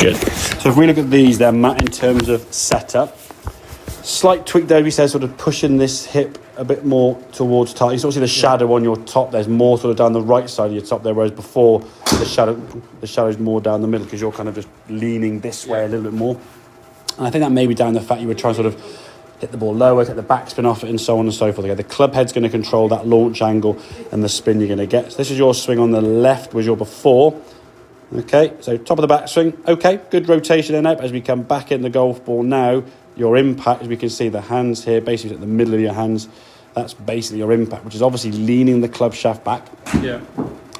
Good. So if we look at these, they're Matt in terms of setup. Slight tweak there, he says, sort of pushing this hip a bit more towards target. You sort of see the shadow on your top. There's more sort of down the right side of your top there, whereas before the shadow's more down the middle because you're kind of just leaning this way a little bit more. And I think that may be down the fact you were trying to sort of hit the ball lower, take the backspin off it, and so on and so forth. Okay, the club head's going to control that launch angle and the spin you're going to get. So this is your swing on the left, was your before. Okay, so top of the backswing. Okay, good rotation in out. As we come back in the golf ball now, your impact, as we can see the hands here, basically at the middle of your hands, that's basically your impact, which is obviously leaning the club shaft back,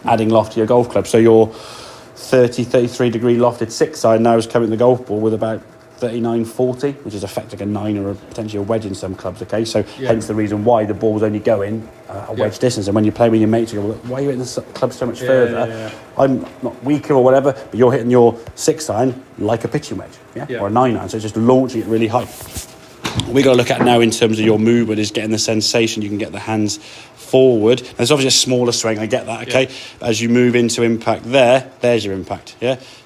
adding loft to your golf club. So your 33 degree lofted six side now is coming the golf ball with about 39, 40, which is effectively a 9 or potentially a wedge in some clubs, okay? So hence the reason why the ball's only going a wedge distance. And when you play with your mates, you go, well, why are you hitting the club so much further? I'm not weaker or whatever, but you're hitting your 6 iron like a pitching wedge, or a 9 iron. So it's just launching it really high. What we got to look at now in terms of your movement is getting the sensation you can get the hands forward. There's obviously a smaller swing, I get that, okay? As you move into impact there's your impact,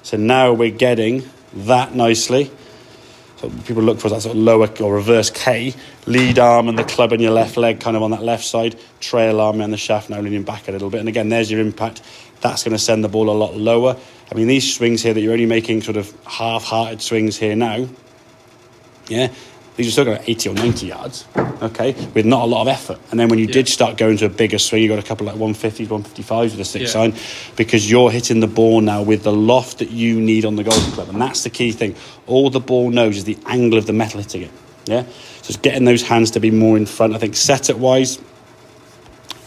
So now we're getting that nicely. So people look for that sort of lower or reverse K, lead arm and the club in your left leg kind of on that left side, trail arm and the shaft now leaning back a little bit. And again, there's your impact. That's going to send the ball a lot lower. I mean, these swings here that you're only making sort of half-hearted swings here now, these are still going 80 or 90 yards, okay, with not a lot of effort. And then when you did start going to a bigger swing, you got a couple like 150s, 155s with a 6 iron, because you're hitting the ball now with the loft that you need on the golf club. And that's the key thing. All the ball knows is the angle of the metal hitting it, So it's getting those hands to be more in front. I think setup-wise,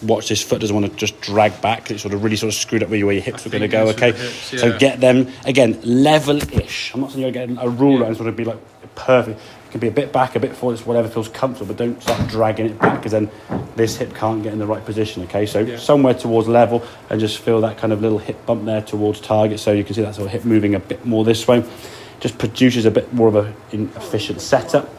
watch this foot doesn't want to just drag back. It's sort of really sort of screwed up where your hips are going to go, okay? Hips, So get them, again, level-ish. I'm not saying you're getting a ruler and sort of be like perfect. It can be a bit back, a bit forward, whatever feels comfortable, but don't start dragging it back because then this hip can't get in the right position, okay? So somewhere towards level and just feel that kind of little hip bump there towards target. So you can see that sort of hip moving a bit more this way. Just produces a bit more of an efficient setup.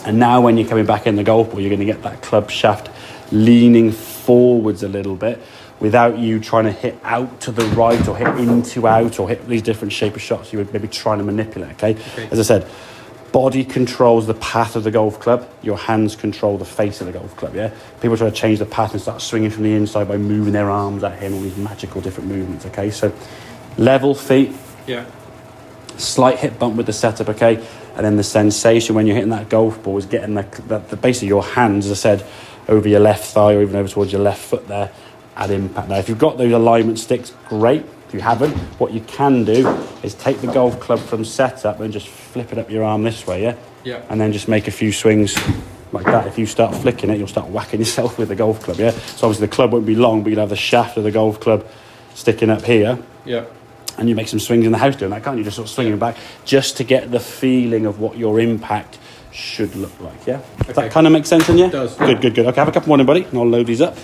And now when you're coming back in the golf ball, you're going to get that club shaft leaning forwards a little bit without you trying to hit out to the right or hit into out or hit these different shape of shots you would maybe trying to manipulate, okay? As I said, body controls the path of the golf club. Your hands control the face of the golf club, People try to change the path and start swinging from the inside by moving their arms at him, all these magical different movements, okay? So level feet, slight hip bump with the setup, okay? And then the sensation when you're hitting that golf ball is getting the basically your hands, as I said, over your left thigh or even over towards your left foot there at impact. Now, if you've got those alignment sticks, great. If you haven't, what you can do is take the golf club from setup and just flip it up your arm this way, and then just make a few swings like that. If you start flicking it, you'll start whacking yourself with the golf club, So obviously the club won't be long, but you'll have the shaft of the golf club sticking up here, and you make some swings in the house doing that, can't you? Just sort of swinging back just to get the feeling of what your impact should look like, Does that kind of make sense in you? It does. Good. Okay, have a couple more then, buddy, and I'll load these up.